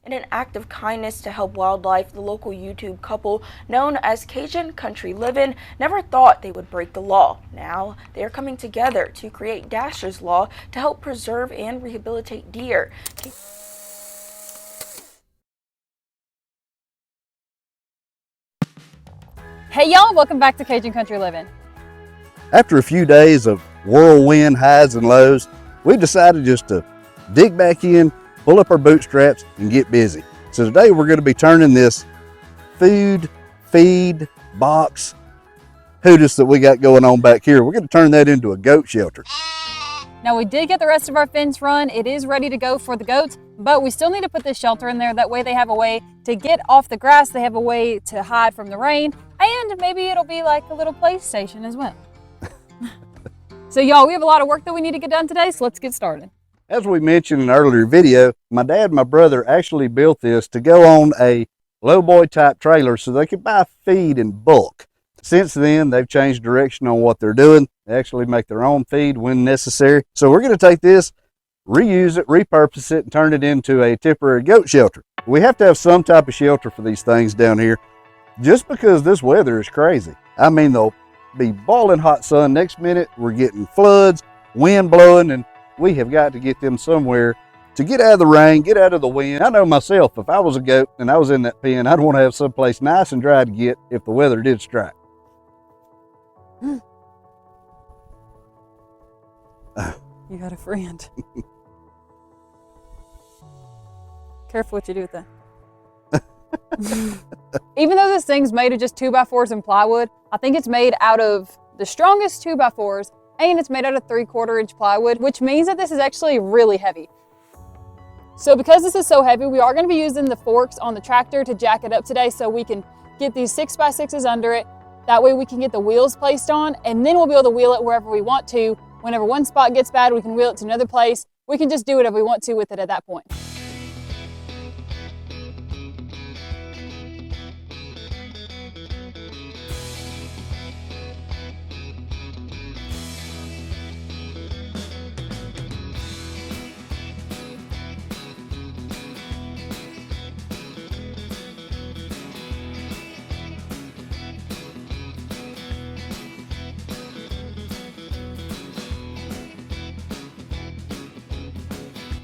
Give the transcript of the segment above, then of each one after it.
In an act of kindness to help wildlife, the local YouTube couple known as Cajun Country Livin never thought they would break the law. Now they are coming together to create Dasher's Law to help preserve and rehabilitate deer. Hey y'all, welcome back to Cajun Country Livin. After a few days of whirlwind highs and lows, we decided just to dig back in, pull up our bootstraps, and get busy. So today we're going to be turning this feed box hoodus that we got going on back here, we're going to turn that into a goat shelter. Now we did get the rest of our fence run. It is ready to go for the goats, but we still need to put this shelter in there. That way they have a way to get off the grass, they have a way to hide from the rain, and maybe it'll be like a little play station as well. So y'all, we have a lot of work that we need to get done today, so let's get started. As we mentioned in an earlier video, my dad and my brother actually built this to go on a lowboy type trailer so they could buy feed in bulk. Since then, they've changed direction on what they're doing. They actually make their own feed when necessary. So we're going to take this, reuse it, repurpose it, and turn it into a temporary goat shelter. We have to have some type of shelter for these things down here just because this weather is crazy. I mean, they'll be boiling hot sun. Next minute, we're getting floods, wind blowing, and we have got to get them somewhere to get out of the rain, get out of the wind. I know myself, if I was a goat and I was in that pen, I'd want to have someplace nice and dry to get if the weather did strike. You got a friend. Careful what you do with that. Even though this thing's made of just 2x4s and plywood, I think it's made out of the strongest 2x4s, and it's made out of 3/4 inch plywood, which means that this is actually really heavy. So because this is so heavy, we are going to be using the forks on the tractor to jack it up today so we can get these 6x6s under it. That way we can get the wheels placed on, and then we'll be able to wheel it wherever we want to. Whenever one spot gets bad, we can wheel it to another place. We can just do whatever we want to with it at that point.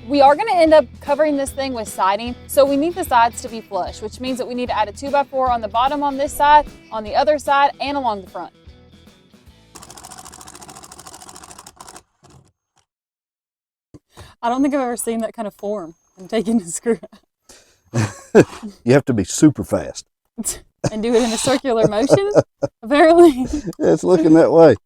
We are going to end up covering this thing with siding, so we need the sides to be flush, which means that we need to add a 2x4 on the bottom on this side, on the other side, and along the front. I don't think I've ever seen that kind of form and taking a screw. You have to be super fast. And do it in a circular motion, apparently. Yeah, it's looking that way.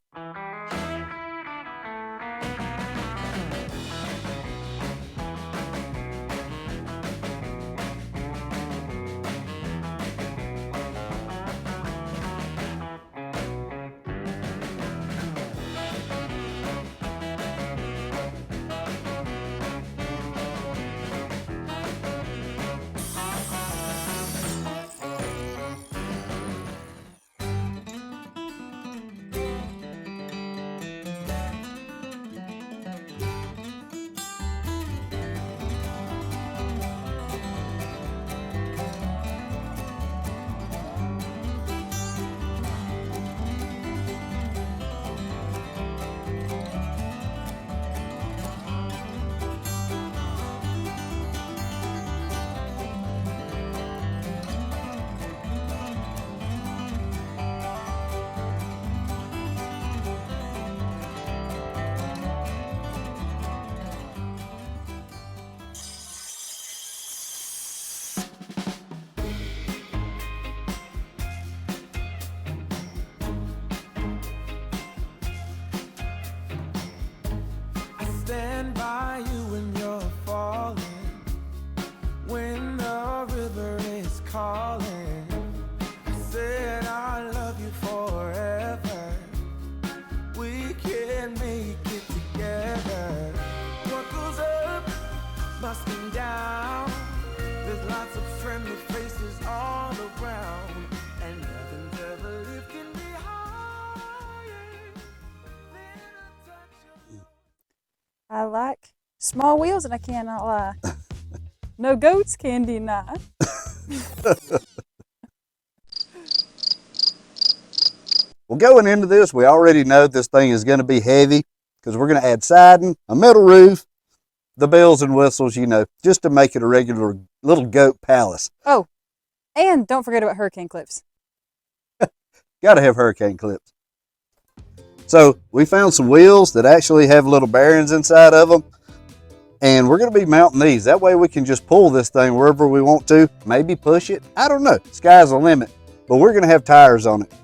Stand by you when you're falling, when the river is calling. I said I love you forever. We can make it together. What goes up must come down. There's lots of friendly faces all around, and nothing's ever lifting me higher than a touch of. I like small wheels, and I cannot lie. No goats can deny. Well, going into this, we already know this thing is going to be heavy because we're going to add siding, a metal roof, the bells and whistles, you know, just to make it a regular little goat palace. Oh, and don't forget about hurricane clips. Got to have hurricane clips. So we found some wheels that actually have little bearings inside of them. And we're going to be mounting these. That way we can just pull this thing wherever we want to. Maybe push it. I don't know. Sky's the limit. But we're going to have tires on it.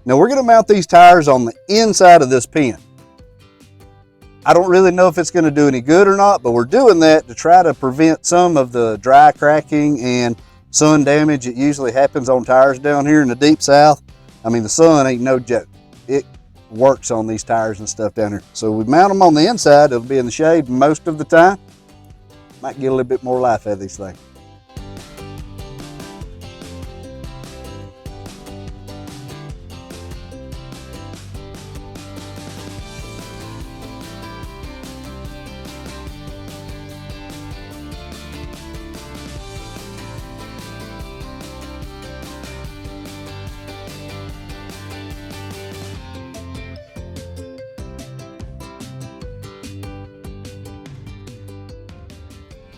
Now we're going to mount these tires on the inside of this pen. I don't really know if it's going to do any good or not, but we're doing that to try to prevent some of the dry cracking and sun damage that usually happens on tires down here in the deep south. I mean, the sun ain't no joke. It works on these tires and stuff down here. So we mount them on the inside. It'll be in the shade most of the time. Might get a little bit more life out of these things.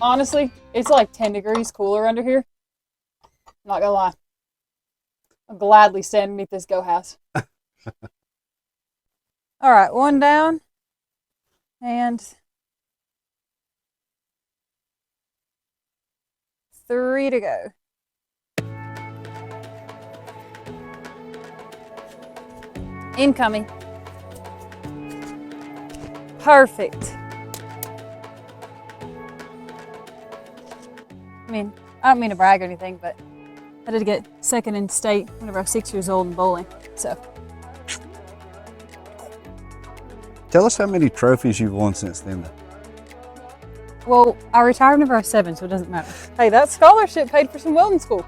Honestly, it's like 10 degrees cooler under here. Not gonna lie. I'll gladly stand beneath this go house. All right, one down. And 3 to go. Incoming. Perfect. I mean, I don't mean to brag or anything, but I did get second in state whenever I was 6 years old in bowling, so. Tell us how many trophies you've won since then. Well, I retired whenever I was 7, so it doesn't matter. Hey, that scholarship paid for some welding school.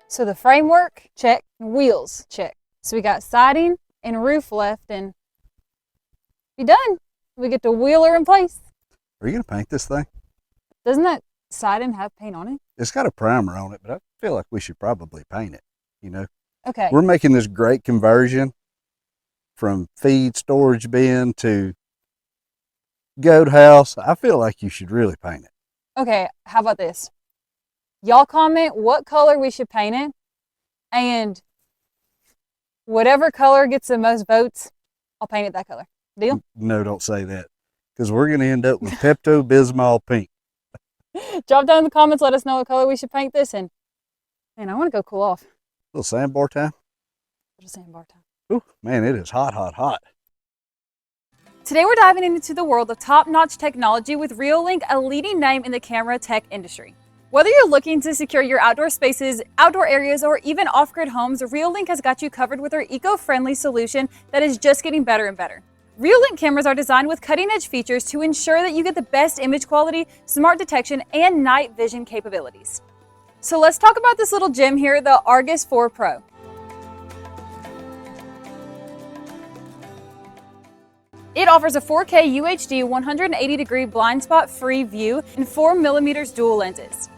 So the framework, check, wheels, check. So we got siding and roof left and be done. We get the wheeler in place. Are you going to paint this thing? Doesn't that siding have paint on it? It's got a primer on it, but I feel like we should probably paint it, you know? Okay. We're making this great conversion from feed storage bin to goat house. I feel like you should really paint it. Okay, how about this? Y'all comment what color we should paint it, and whatever color gets the most votes, I'll paint it that color. Deal? No, don't say that, because we're going to end up with Pepto-Bismol pink. Drop down in the comments, let us know what color we should paint this, and man, I want to go cool off. A little sandbar time. Little sandbar time. Ooh, man, it is hot, hot, hot. Today we're diving into the world of top-notch technology with Reolink, a leading name in the camera tech industry. Whether you're looking to secure your outdoor spaces, outdoor areas, or even off-grid homes, Reolink has got you covered with our eco-friendly solution that is just getting better and better. Reolink cameras are designed with cutting-edge features to ensure that you get the best image quality, smart detection, and night vision capabilities. So let's talk about this little gem here, the Argus 4 Pro. It offers a 4K UHD 180-degree blind spot-free view and 4mm dual lenses.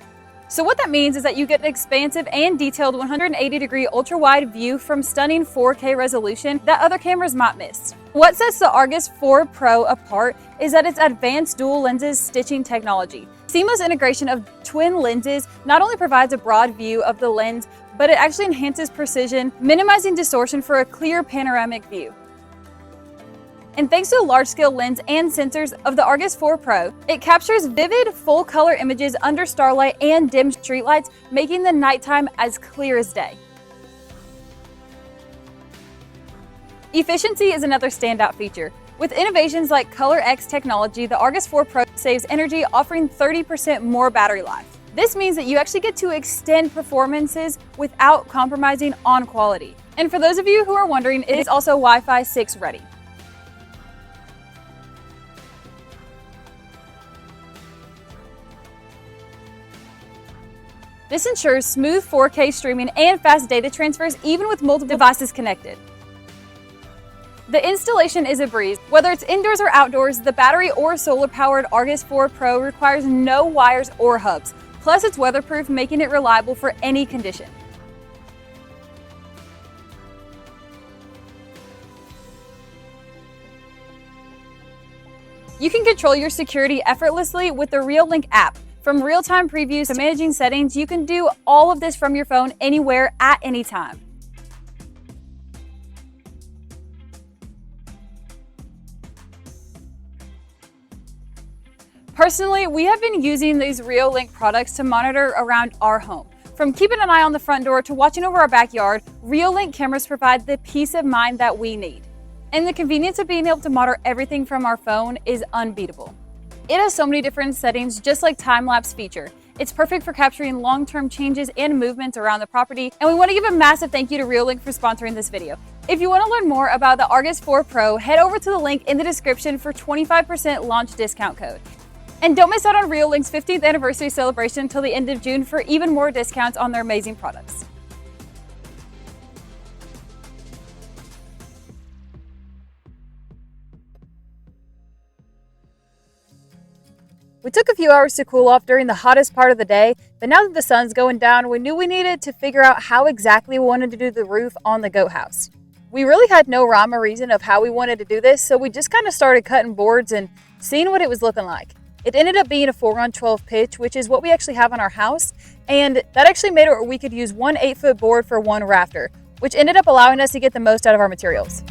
So what that means is that you get an expansive and detailed 180-degree ultra-wide view from stunning 4K resolution that other cameras might miss. What sets the Argus 4 Pro apart is that its advanced dual lenses stitching technology. Seamless integration of twin lenses not only provides a broad view of the lens, but it actually enhances precision, minimizing distortion for a clear panoramic view. And thanks to the large-scale lens and sensors of the Argus 4 Pro, it captures vivid, full-color images under starlight and dim streetlights, making the nighttime as clear as day. Efficiency is another standout feature. With innovations like Color X technology, the Argus 4 Pro saves energy, offering 30% more battery life. This means that you actually get to extend performances without compromising on quality. And for those of you who are wondering, it is also Wi-Fi 6 ready. This ensures smooth 4K streaming and fast data transfers even with multiple devices connected. The installation is a breeze. Whether it's indoors or outdoors, the battery or solar-powered Argus 4 Pro requires no wires or hubs. Plus, it's weatherproof, making it reliable for any condition. You can control your security effortlessly with the Reolink app. From real-time previews to managing settings, you can do all of this from your phone anywhere at any time. Personally, we have been using these Reolink products to monitor around our home. From keeping an eye on the front door to watching over our backyard, Reolink cameras provide the peace of mind that we need. And the convenience of being able to monitor everything from our phone is unbeatable. It has so many different settings, just like time-lapse feature. It's perfect for capturing long-term changes and movements around the property, and we want to give a massive thank you to Reolink for sponsoring this video. If you want to learn more about the Argus 4 Pro, head over to the link in the description for 25% launch discount code. And don't miss out on Reolink's 15th anniversary celebration until the end of June for even more discounts on their amazing products. We took a few hours to cool off during the hottest part of the day, but now that the sun's going down, we knew we needed to figure out how exactly we wanted to do the roof on the goat house. We really had no rhyme or reason of how we wanted to do this, so we just kind of started cutting boards and seeing what it was looking like. It ended up being a 4x12 pitch, which is what we actually have on our house, and that actually made it where we could use one 8-foot board for one rafter, which ended up allowing us to get the most out of our materials.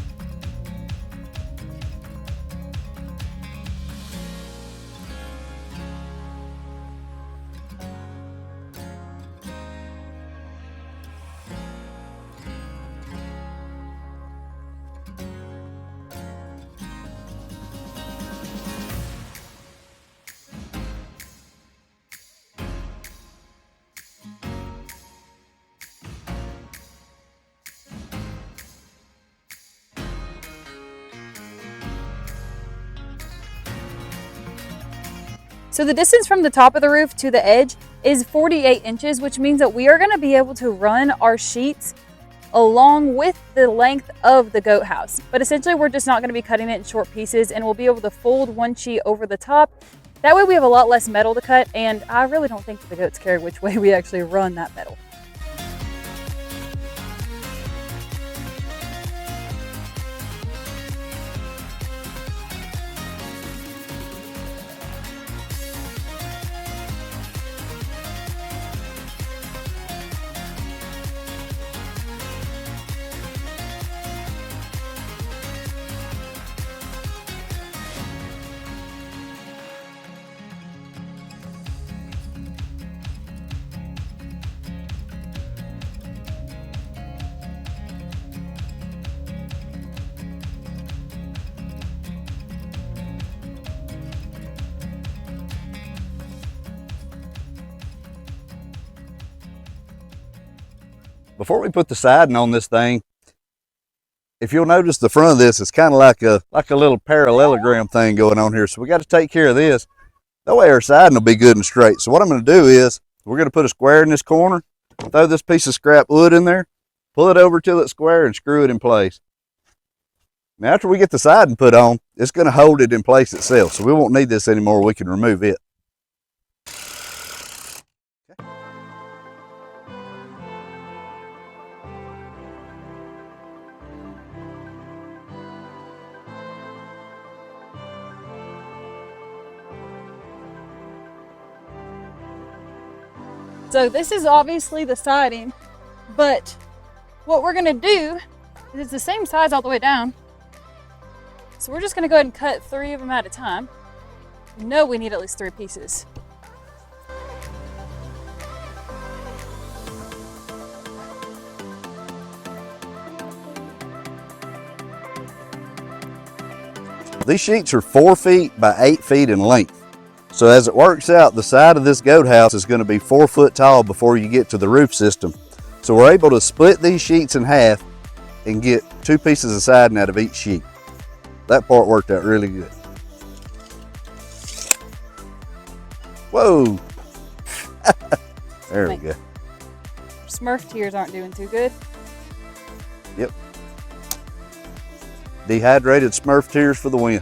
So the distance from the top of the roof to the edge is 48 inches, which means that we are going to be able to run our sheets along with the length of the goat house. But essentially, we're just not going to be cutting it in short pieces, and we'll be able to fold one sheet over the top. That way we have a lot less metal to cut, and I really don't think the goats care which way we actually run that metal. Before we put the siding on this thing, if you'll notice the front of this is kind of like a little parallelogram thing going on here. So we got to take care of this. That way our siding will be good and straight. So what I'm going to do is we're going to put a square in this corner, throw this piece of scrap wood in there, pull it over till it's square and screw it in place. Now after we get the siding put on, it's going to hold it in place itself. So we won't need this anymore. We can remove it. Okay. So this is obviously the siding, but what we're gonna do is it's the same size all the way down. So we're just gonna go ahead and cut 3 of them at a time. We know we need at least 3 pieces. These sheets are 4 feet by 8 feet in length. So as it works out, the side of this goat house is going to be 4 foot tall before you get to the roof system. So we're able to split these sheets in half and get 2 pieces of siding out of each sheet. That part worked out really good. Whoa! There we go. Smurf tears aren't doing too good. Yep. Dehydrated Smurf tears for the win.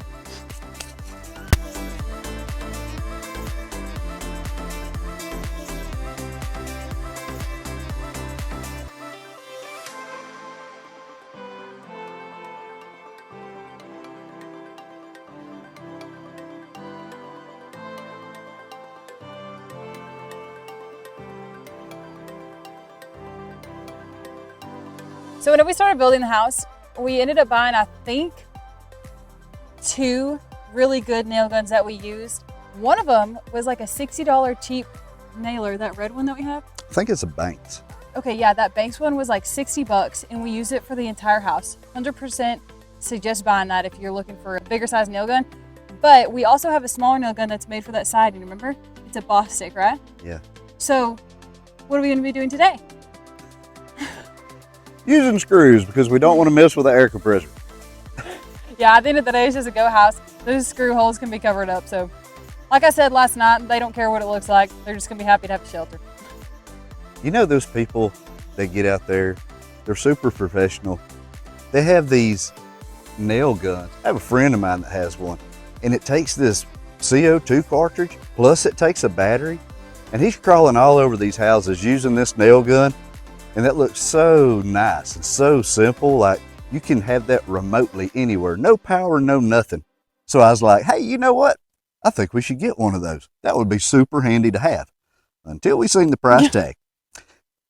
So when we started building the house, we ended up buying, I think, 2 really good nail guns that we used. One of them was like a $60 cheap nailer, that red one that we have. I think it's a Banks. Okay, yeah, that Banks one was like 60 bucks and we used it for the entire house. 100% suggest buying that if you're looking for a bigger size nail gun. But we also have a smaller nail gun that's made for that siding, remember? It's a boss stick, right? Yeah. So what are we gonna be doing today? Using screws because we don't want to mess with the air compressor. Yeah, at the end of the day, it's just a go house. Those screw holes can be covered up. So like I said last night, they don't care what it looks like. They're just gonna be happy to have a shelter. You know those people that get out there, they're super professional. They have these nail guns. I have a friend of mine that has one, and it takes this CO2 cartridge, plus it takes a battery, and he's crawling all over these houses using this nail gun, and that looks so nice and so simple. Like you can have that remotely anywhere, no power, no nothing. So I was like, hey, you know what? I think we should get one of those. That would be super handy to have. Until we seen the price tag, I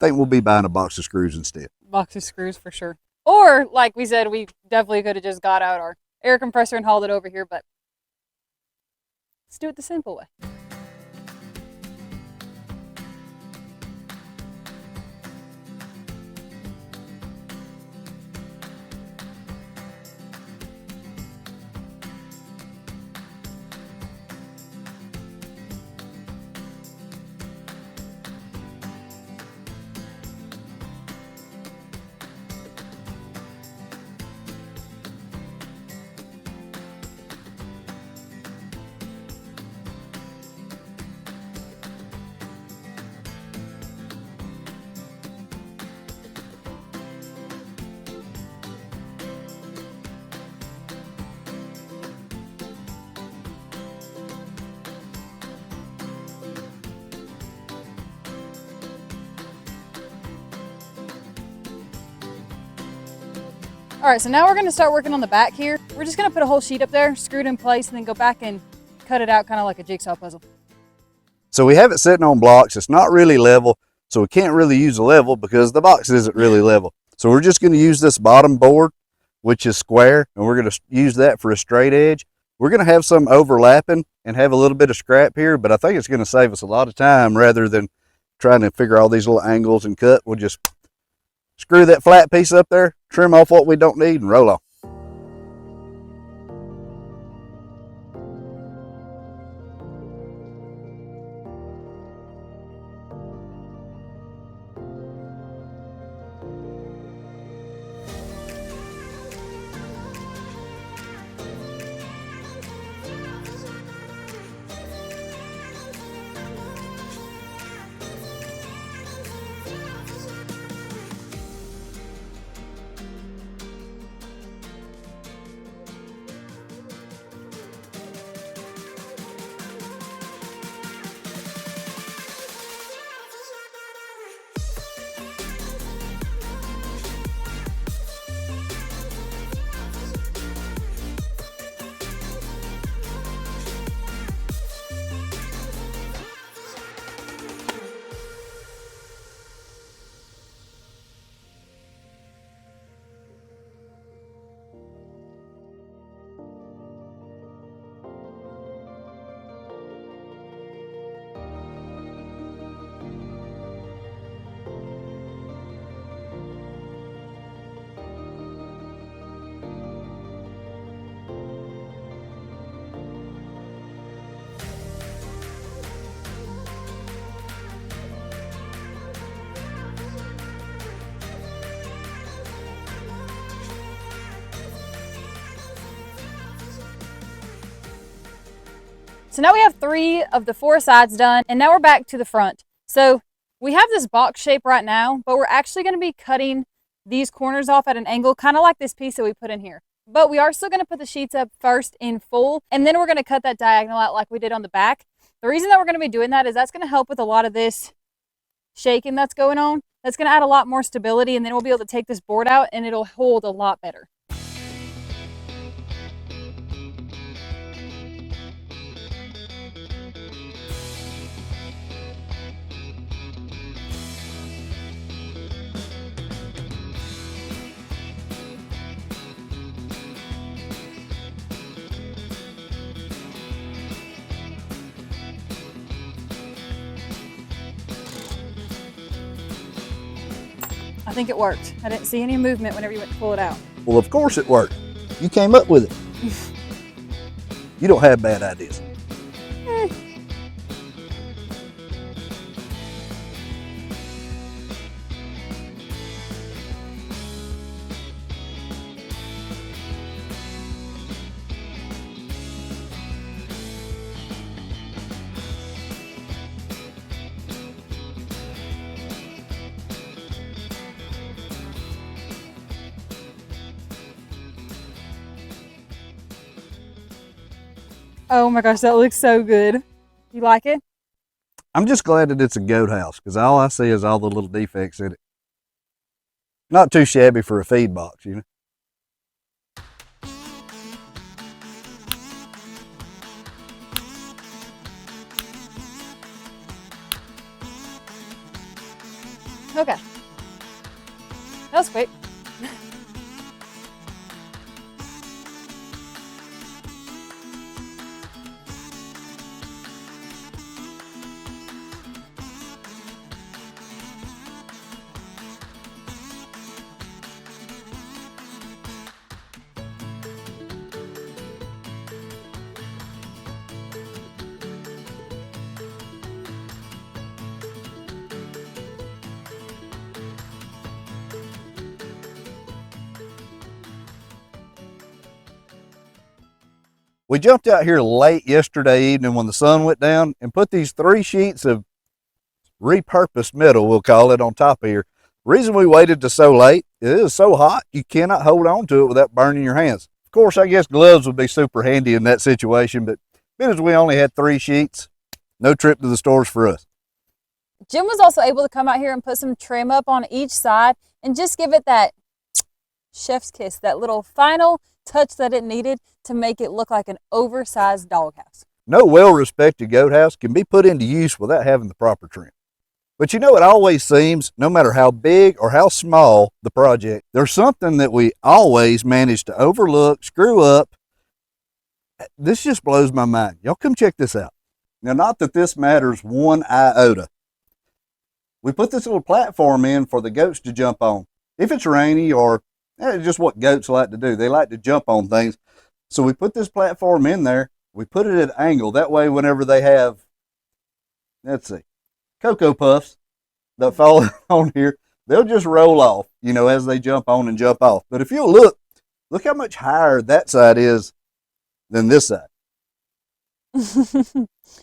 think we'll be buying a box of screws instead. Box of screws for sure. Or like we said, we definitely could have just got out our air compressor and hauled it over here, but let's do it the simple way. All right, so now we're gonna start working on the back here. We're just gonna put a whole sheet up there, screw it in place, and then go back and cut it out kind of like a jigsaw puzzle. So we have it sitting on blocks. It's not really level, so we can't really use a level because the box isn't really level. So we're just gonna use this bottom board, which is square, and we're gonna use that for a straight edge. We're gonna have some overlapping and have a little bit of scrap here, but I think it's gonna save us a lot of time rather than trying to figure all these little angles and cut. We'll just screw that flat piece up there, trim off what we don't need, and roll on. So now we have 3 of the 4 sides done, and now we're back to the front. So we have this box shape right now, but we're actually going to be cutting these corners off at an angle, kind of like this piece that we put in here. But we are still going to put the sheets up first in full, and then we're going to cut that diagonal out like we did on the back. The reason that we're going to be doing that is that's going to help with a lot of this shaking that's going on. That's going to add a lot more stability, and then we'll be able to take this board out and it'll hold a lot better. I think it worked. I didn't see any movement whenever you went to pull it out. Well, of course it worked. You came up with it. You don't have bad ideas. Oh my gosh, that looks so good. You like it? I'm just glad that it's a goat house, because all I see is all the little defects in it. Not too shabby for a feed box, you know. Okay. That was quick. We jumped out here late yesterday evening when the sun went down and put these 3 sheets of repurposed metal, we'll call it, on top of here. The reason we waited to so late, it is so hot, you cannot hold on to it without burning your hands. Of course, I guess gloves would be super handy in that situation, but being as we only had 3 sheets, no trip to the stores for us. Jim was also able to come out here and put some trim up on each side and just give it that chef's kiss, that little final touch that it needed to make it look like an oversized doghouse. No well-respected goat house can be put into use without having the proper trim. But you know, it always seems, no matter how big or how small the project, there's something that we always manage to overlook, screw up. This just blows my mind. Y'all come check this out. Now, not that this matters one iota. We put this little platform in for the goats to jump on. If it's rainy or just what goats like to do. They like to jump on things. So we put this platform in there. We put it at an angle. That way, whenever they have, let's see, Cocoa Puffs that fall on here, they'll just roll off, you know, as they jump on and jump off. But if you'll look how much higher that side is than this side.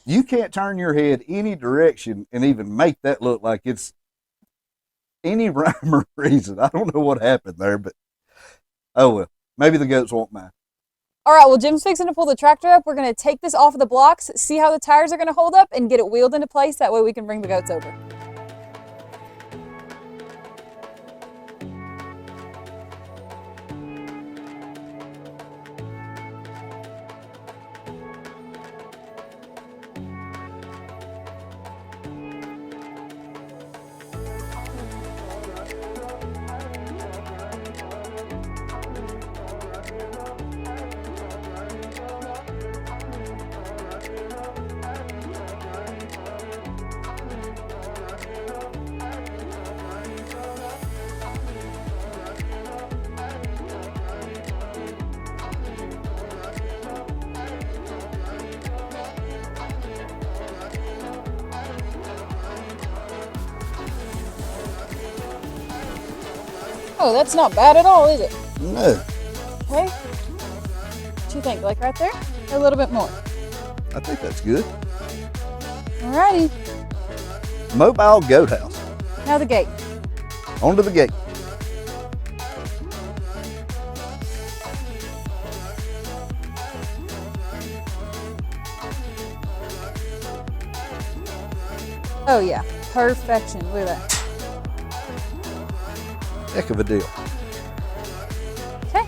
You can't turn your head any direction and even make that look like it's any rhyme or reason. I don't know what happened there, but oh well. Maybe the goats won't mind. All right, well, Jim's fixing to pull the tractor up. We're going to take this off of the blocks, see how the tires are going to hold up, and get it wheeled into place. That way we can bring the goats over. Oh, that's not bad at all, is it? No. Okay. What do you think? Like right there? Or a little bit more? I think that's good. Alrighty, Mobile goat house. now the gate. Onto the gate. Oh yeah, perfection, look at that. Heck of a deal. Okay,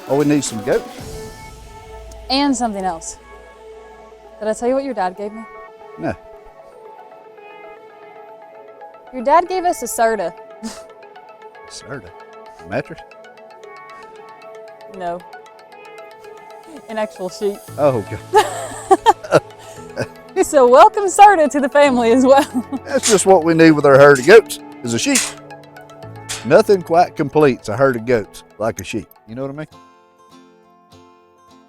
Oh, we need some goats. and something else. Did I tell you what your dad gave me? No. Your dad gave us a soda. Serta. Mattress? No. An actual sheet. Oh, God. So welcome soda to the family as well. That's just what we need with our herd of goats, is a sheep. Nothing quite completes a herd of goats like a sheep. You know what I mean?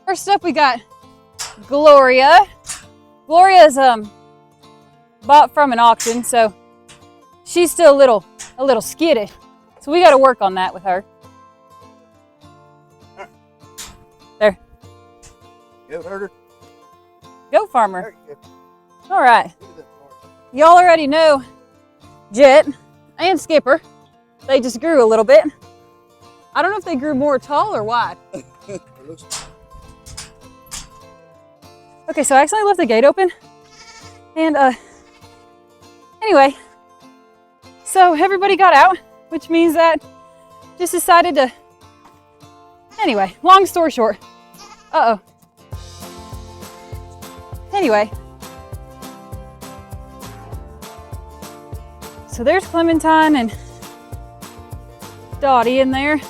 First up, we got Gloria. Gloria's bought from an auction, so she's still a little skittish. So we got to work on that with her. There. Goat herder? Go farmer. There you go. All right. Look at that part. Y'all already know Jet and Skipper. They just grew a little bit. I don't know if they grew more tall or wide. Okay, so I accidentally left the gate open. And anyway, so everybody got out, which means that just decided to, anyway, long story short. Uh-oh. Anyway. So there's Clementine and Dottie in there.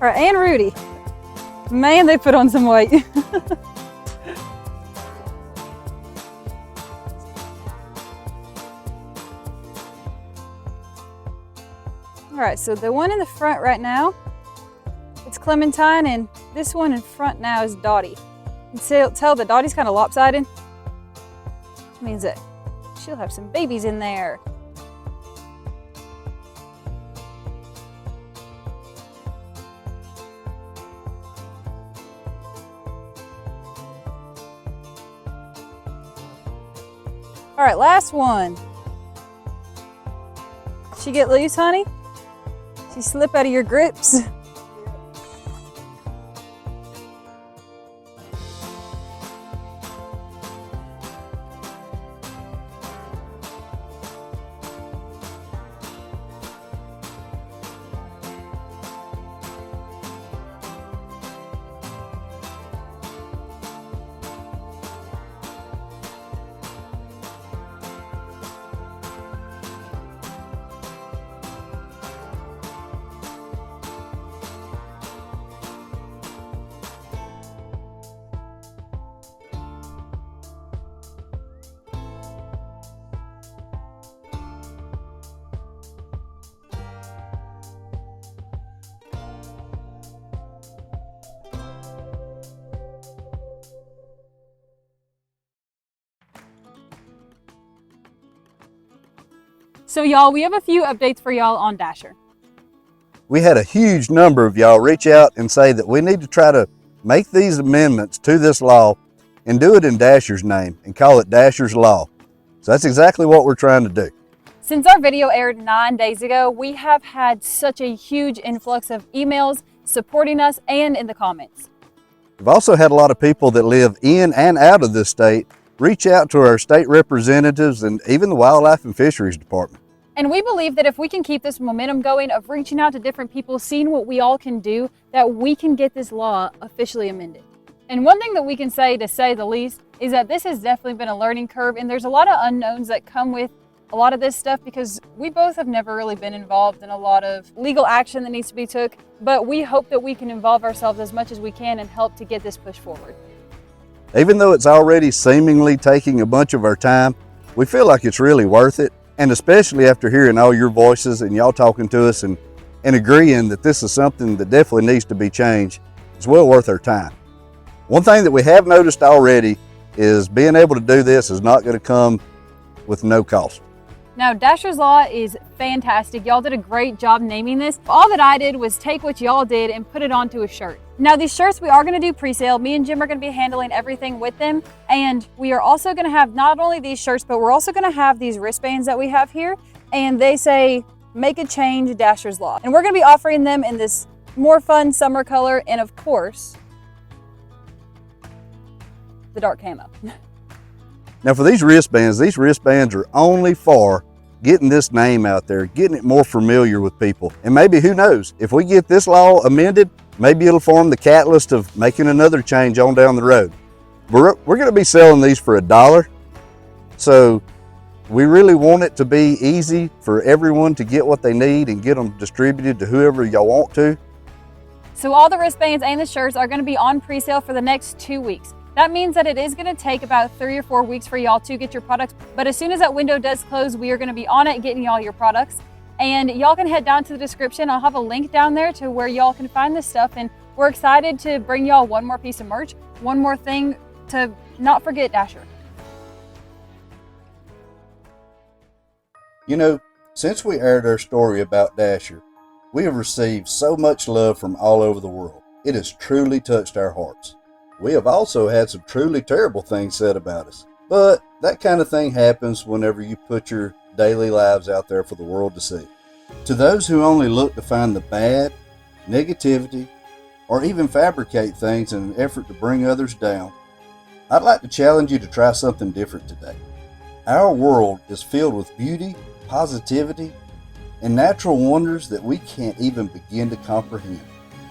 All right, and Rudy. Man, they put on some weight. All right, so the one in the front right now, it's Clementine, and this one in front now is Dottie. You can tell that Dottie's kind of lopsided, which means that she'll have some babies in there. All right, last one. She get loose, honey? She slip out of your grips? So y'all, we have a few updates for y'all on Dasher. We had a huge number of y'all reach out and say that we need to try to make these amendments to this law and do it in Dasher's name and call it Dasher's Law. So that's exactly what we're trying to do. Since our video aired 9 days ago, we have had such a huge influx of emails supporting us and in the comments. We've also had a lot of people that live in and out of this state reach out to our state representatives and even the Wildlife and Fisheries Department. And we believe that if we can keep this momentum going of reaching out to different people, seeing what we all can do, that we can get this law officially amended. And one thing that we can say, to say the least, is that this has definitely been a learning curve, and there's a lot of unknowns that come with a lot of this stuff because we both have never really been involved in a lot of legal action that needs to be took, but we hope that we can involve ourselves as much as we can and help to get this pushed forward. Even though it's already seemingly taking a bunch of our time, we feel like it's really worth it. And especially after hearing all your voices and y'all talking to us and agreeing that this is something that definitely needs to be changed, it's well worth our time. One thing that we have noticed already is being able to do this is not going to come with no cost. Now, Dasher's Law is fantastic. Y'all did a great job naming this. All that I did was take what y'all did and put it onto a shirt. Now, these shirts, we are gonna do pre-sale. Me and Jim are gonna be handling everything with them. And we are also gonna have not only these shirts, but we're also gonna have these wristbands that we have here. And they say, make a change, Dasher's Law. And we're gonna be offering them in this more fun summer color. And of course, the dark camo. Now for these wristbands are only for getting this name out there, getting it more familiar with people. And maybe, who knows, if we get this law amended, maybe it'll form the catalyst of making another change on down the road. We're gonna be selling these for $1. So we really want it to be easy for everyone to get what they need and get them distributed to whoever y'all want to. So all the wristbands and the shirts are gonna be on pre-sale for the next 2 weeks. That means that it is gonna take about 3 or 4 weeks for y'all to get your products. But as soon as that window does close, we are gonna be on it getting y'all your products. And y'all can head down to the description. I'll have a link down there to where y'all can find this stuff. And we're excited to bring y'all one more piece of merch, one more thing to not forget Dasher. You know, since we aired our story about Dasher, we have received so much love from all over the world. It has truly touched our hearts. We have also had some truly terrible things said about us, but that kind of thing happens whenever you put your daily lives out there for the world to see. To those who only look to find the bad, negativity, or even fabricate things in an effort to bring others down, I'd like to challenge you to try something different today. Our world is filled with beauty, positivity, and natural wonders that we can't even begin to comprehend.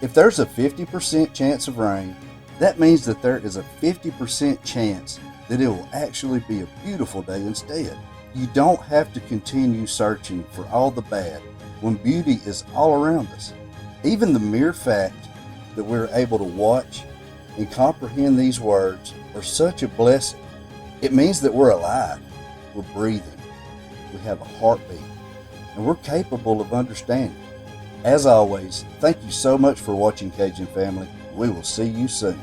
If there's a 50% chance of rain, that means that there is a 50% chance that it will actually be a beautiful day instead. You don't have to continue searching for all the bad when beauty is all around us. Even the mere fact that we're able to watch and comprehend these words are such a blessing. It means that we're alive, we're breathing, we have a heartbeat, and we're capable of understanding. As always, thank you so much for watching, Cajun family. We will see you soon.